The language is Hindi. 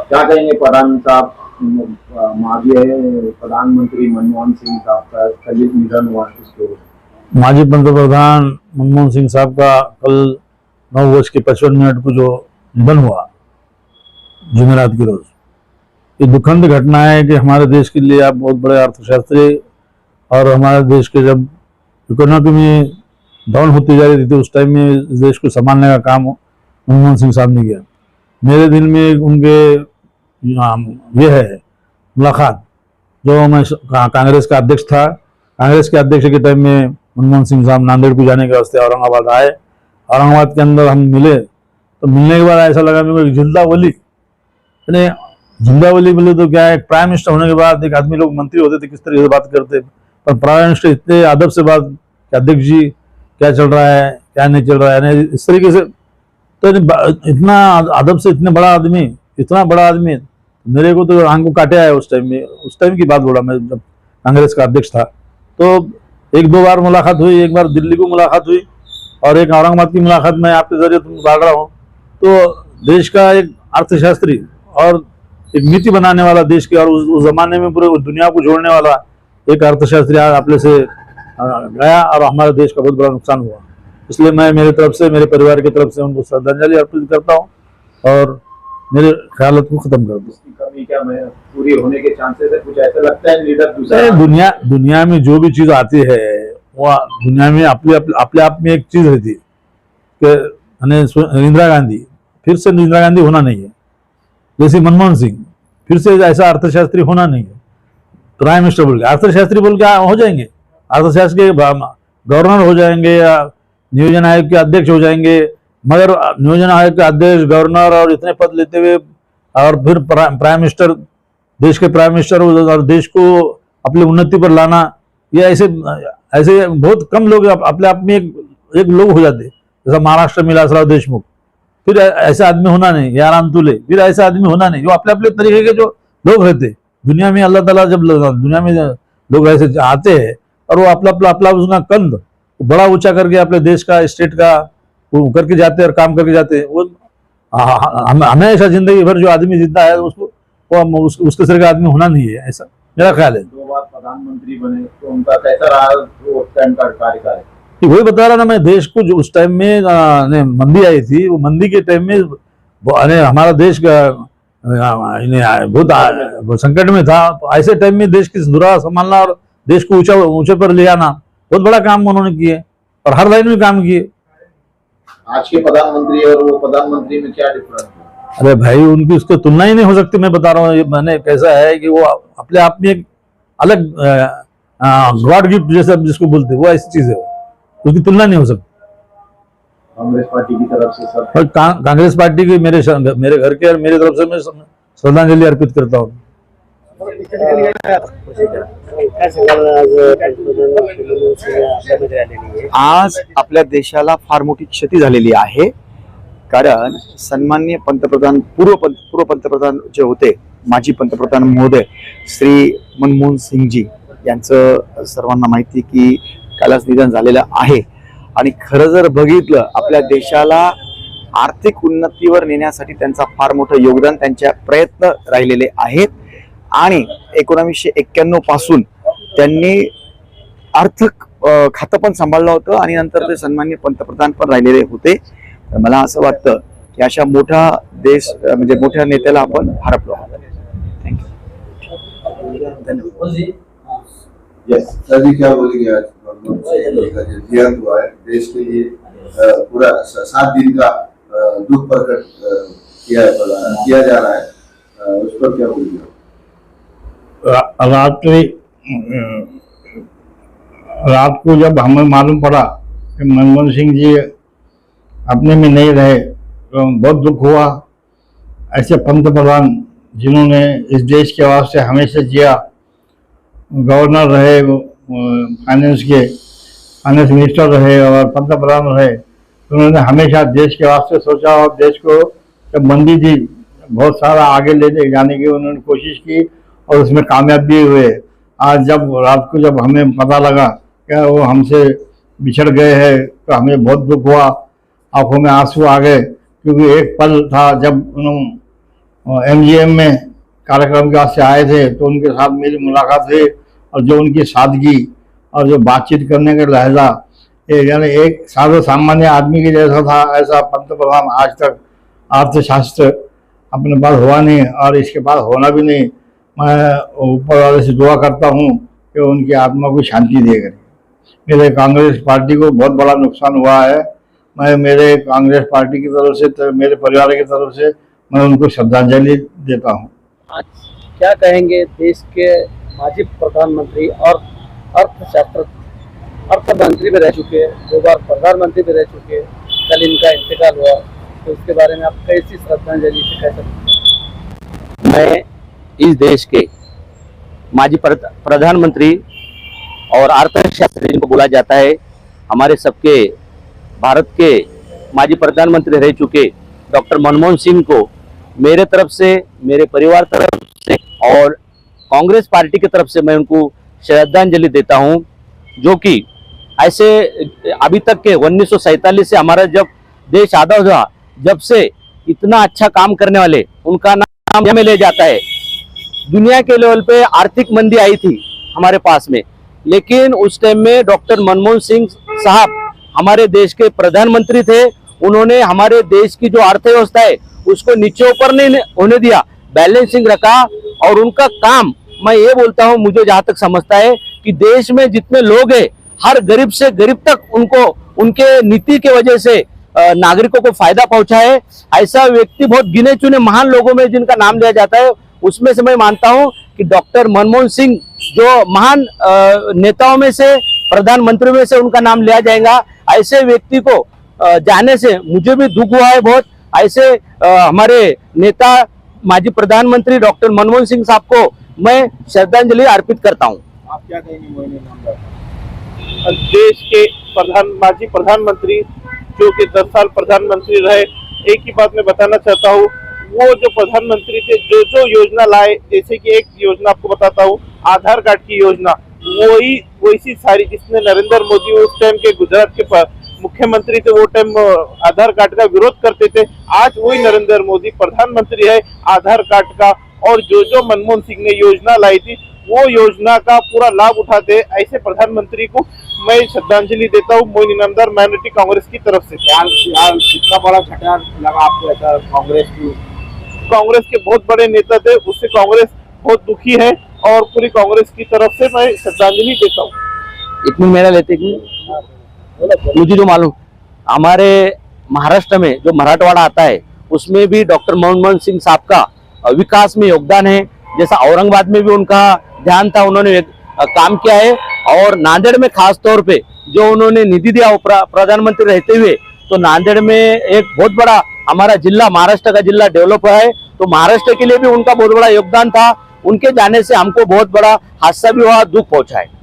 क्या कहेंगे प्रधान साहब, माजी प्रधानमंत्री मनमोहन सिंह साहब का कल निधन हुआ इसके? माजी पंतप्रधान मनमोहन सिंह साहब का कल 9:55 को जो निधन हुआ जुमेरात की रोज, ये दुखद घटना है कि हमारे देश के लिए आप बहुत बड़े अर्थशास्त्री और हमारे देश के जब इकोनॉमी डाउन होती जा रही थी उस टाइम में इस देश को संभालने का काम मनमोहन सिंह साहब ने किया। मेरे दिल में उनके ये है मुलाकात, जो मैं कांग्रेस का अध्यक्ष था, कांग्रेस के अध्यक्ष के टाइम में मनमोहन सिंह साहब नांदेड़ को जाने के वास्ते औरंगाबाद आए। औरंगाबाद के अंदर हम मिले तो मिलने के बाद ऐसा लगा मेरे को जिंदा वली, जिंदा वली बोले तो क्या है, प्राइम मिनिस्टर होने के बाद एक आदमी लोग मंत्री होते थे किस तरीके से बात करते, पर प्राइम मिनिस्टर इतने अदब से बात कि अध्यक्ष जी क्या चल रहा है क्या नहीं चल रहा है, इस तरीके से। तो इतना अदब से इतना बड़ा आदमी मेरे को तो आंख को काटे आया उस टाइम में। उस टाइम की बात बोला मैं जब कांग्रेस का अध्यक्ष था। तो एक दो बार मुलाकात हुई, एक बार दिल्ली को मुलाकात हुई और एक औरंगाबाद की मुलाकात मैं आपके जरिए तुम बांट रहा हूँ। तो देश का एक अर्थशास्त्री और एक नीति बनाने वाला देश के और उस जमाने में पूरे दुनिया को जोड़ने वाला एक अर्थशास्त्री आज अपने से गया और हमारे देश का बहुत बड़ा नुकसान हुआ। इसलिए मैं मेरी तरफ से, मेरे परिवार की तरफ से उनको श्रद्धांजलि अर्पित करता हूँ और मेरे ख्यालत को खत्म कर दूँ। कमी क्या पूरी होने के चांसेस है? कुछ ऐसा लगता है लीडर दूसरा? दुनिया में जो भी चीज आती है वो दुनिया में अपने आप में एक चीज रहती है कि इंदिरा गांधी फिर से इंदिरा गांधी होना नहीं है, जैसे मनमोहन सिंह फिर से ऐसा अर्थशास्त्री होना नहीं है। प्राइम मिनिस्टर बोल के अर्थशास्त्री बोल के हो जाएंगे, अर्थशास्त्री के गवर्नर हो जाएंगे या नियोजन आयोग के अध्यक्ष हो जाएंगे, मगर नियोजन आयोग के अध्यक्ष, गवर्नर और इतने पद लेते हुए और फिर प्राइम मिनिस्टर, देश के प्राइम मिनिस्टर और देश को अपनी उन्नति पर लाना, ये ऐसे बहुत कम लोग अपने आप में एक लोग हो जाते। जैसा महाराष्ट्र में विलासराव देशमुख, फिर ऐसा आदमी होना नहीं, या राम तुले, फिर ऐसा आदमी होना नहीं। जो अपने तरीके के जो लोग रहते दुनिया में, अल्लाह ताला जब दुनिया में लोग ऐसे आते हैं और वो अपना उसका कंध बड़ा ऊंचा करके अपने देश का, स्टेट का वो करके जाते हैं और काम करके जाते हैं। वो हमेशा जिंदगी भर जो आदमी जिंदा है उसको उसके तरह का आदमी होना नहीं है, ऐसा मेरा ख्याल है। 2 बार प्रधानमंत्री बने तो उनका कैसा रहा वो टाइम का कार्यकाल? वही बता रहा ना मैं, देश को जो उस टाइम में मंदी आई थी, वो मंदी के टाइम में हमारा देश बहुत संकट में था। ऐसे टाइम में देश की धुरा संभालना और देश को ऊंचे पर ले आना बहुत बड़ा काम उन्होंने किए और हर लाइन में काम किए। आज के प्रधानमंत्री और वो प्रधानमंत्री में क्या डिफरेंस है? अरे भाई, उनकी उसको तुलना ही नहीं हो सकती। मैं बता रहा हूँ, मैंने कैसा है कि वो अपने आप में एक अलग गॉड गिफ्ट जैसा जिसको बोलते हैं, वो ऐसी चीज है, उसकी तुलना नहीं हो सकती। कांग्रेस पार्टी की तरफ से सब, और कांग्रेस पार्टी की मेरे घर के और मेरी तरफ से मैं श्रद्धांजलि अर्पित करता हूँ। आज आपल्या देशाला फार मोठी क्षती झालेली आहे, कारण सन्माननीय पंतप्रधान, पूर्व पंतप्रधान जे होते, माजी पंतप्रधान महोदय श्री मनमोहन सिंगजी यांचं सर्वांना माहिती की कालच निधन झालेलं आहे। आणि खरं जर बघितलं, आपल्या देशाला आर्थिक उन्नतीवर नेण्यासाठी त्यांचा फार मोठं योगदान, त्यांच्या प्रयत्न राहिलेले आहेत आणि 1991 पासून त्यांनी आर्थिक खातं पण सांभाळलं होतं आणि नंतर ते सन्माननीय पंतप्रधान पण राहिलेले होते। तर मला असं वाटतं की अशा मोठा देश म्हणजे मोठ्या नेत्याला आपण हरपलो आहोत। धन्यवाद। यस सर जी, क्या बोलेंगे आज देहांत हुआ है देश के लिए, पूरा 7 दिन का दुख प्रकट किया जा रहा है, उस पर क्या बोलेंगे? रात को जब हमें मालूम पड़ा कि मनमोहन सिंह जी अपने में नहीं रहे तो बहुत दुख हुआ। ऐसे पंतप्रधान जिन्होंने इस देश के वास्ते हमेशा जिया, गवर्नर रहे, फाइनेंस मिनिस्टर रहे और पंतप्रधान रहे, उन्होंने हमेशा देश के वास्ते सोचा और देश को जब मंदी थी बहुत सारा आगे ले जाने की उन्होंने कोशिश की और उसमें कामयाब भी हुए। आज जब रात को जब हमें पता लगा कि वो हमसे बिछड़ गए हैं तो हमें बहुत दुख हुआ, आंखों में आंसू आ गए, क्योंकि एक पल था जब MGM में कार्यक्रम के वास्ते आए थे, तो उनके साथ मेरी मुलाकात हुई और जो उनकी सादगी और जो बातचीत करने का लहजा, ये यानी एक साधारण सामान्य आदमी के जैसा था। ऐसा पंतप्रधान आज तक अर्थशास्त्र अपने पास हुआ नहीं और इसके पास होना भी नहीं। मैं ऊपर वाले से दुआ करता हूँ कि उनकी आत्मा को शांति दे करें। मेरे कांग्रेस पार्टी को बहुत बड़ा नुकसान हुआ है। मैं मेरे कांग्रेस पार्टी की तरफ से, मेरे परिवार की तरफ से मैं उनको श्रद्धांजलि देता हूँ। आज क्या कहेंगे देश के माजी प्रधानमंत्री और अर्थमंत्री भी रह चुके, 2 बार प्रधानमंत्री भी रह चुके, कल इनका इंतकाल हुआ, तो उसके बारे में आप कैसी श्रद्धांजलि से कह सकते हैं? मैं इस देश के माजी प्रधानमंत्री और अर्थशास्त्री जिनको बोला जाता है, हमारे सबके भारत के माजी प्रधानमंत्री रह चुके डॉक्टर मनमोहन सिंह को मेरे तरफ से, मेरे परिवार तरफ से और कांग्रेस पार्टी की तरफ से मैं उनको श्रद्धांजलि देता हूं, जो कि ऐसे अभी तक के 1947 से हमारा जब देश आज़ाद हुआ, जब से इतना अच्छा काम करने वाले उनका नाम में ले जाता है। दुनिया के लेवल पे आर्थिक मंदी आई थी हमारे पास में, लेकिन उस टाइम में डॉक्टर मनमोहन सिंह साहब हमारे देश के प्रधानमंत्री थे। उन्होंने हमारे देश की जो अर्थव्यवस्था है उसको नीचे ऊपर नहीं होने दिया, बैलेंसिंग रखा। और उनका काम, मैं ये बोलता हूँ, मुझे जहाँ तक समझता है कि देश में जितने लोग हैं, हर गरीब से गरीब तक उनको उनके नीति के वजह से नागरिकों को फायदा पहुंचा है। ऐसा व्यक्ति बहुत गिने चुने महान लोगों में जिनका नाम लिया जाता है, उसमें से मैं मानता हूं कि डॉक्टर मनमोहन सिंह जो महान नेताओं में से, प्रधानमंत्री में से उनका नाम लिया जाएगा। ऐसे व्यक्ति को जाने से मुझे भी दुख हुआ है बहुत। ऐसे हमारे नेता माजी प्रधानमंत्री डॉक्टर मनमोहन सिंह साहब को मैं श्रद्धांजलि अर्पित करता हूं। आप क्या कहेंगे मोहिनी नामदार? देश के माजी प्रधानमंत्री जो कि 10 साल प्रधानमंत्री रहे, एक ही बात मैं बताना चाहता हूँ, वो जो प्रधानमंत्री थे, जो योजना लाए, जैसे कि एक योजना आपको बताता हूँ, आधार कार्ड की योजना, वैसी सारी जिसने नरेंद्र मोदी उस टाइम के गुजरात के मुख्यमंत्री थे, वो टाइम आधार कार्ड का विरोध करते थे। आज वही नरेंद्र मोदी प्रधानमंत्री है आधार कार्ड का, और जो मनमोहन सिंह ने योजना लाई थी वो योजना का पूरा लाभ उठाते, ऐसे प्रधानमंत्री को मैं श्रद्धांजलि देता हूँ। मोइन इनामदार, माइनॉरिटी कांग्रेस की तरफ से। यार कितना बड़ा झटका लगा आपको ऐसा कांग्रेस के बहुत बड़े नेता थे, उससे कांग्रेस बहुत दुखी है और पूरी कांग्रेस की तरफ से मैं श्रद्धांजलि देता हूँ। इतनी मेरा लेते कि मुझे जो मालूम, हमारे महाराष्ट्र में जो मराठवाड़ा आता है उसमें भी डॉक्टर मनमोहन सिंह साहब का विकास में योगदान है। जैसा औरंगाबाद में भी उनका ध्यान था, उन्होंने काम किया है। और नांदेड़ में खास तौर पे जो उन्होंने निधि दिया प्रधानमंत्री रहते हुए, तो नांदेड़ में एक बहुत बड़ा हमारा जिला, महाराष्ट्र का जिला डेवलप है। तो महाराष्ट्र के लिए भी उनका बहुत बड़ा योगदान था। उनके जाने से हमको बहुत बड़ा हादसा भी हुआ, दुख पहुंचा है।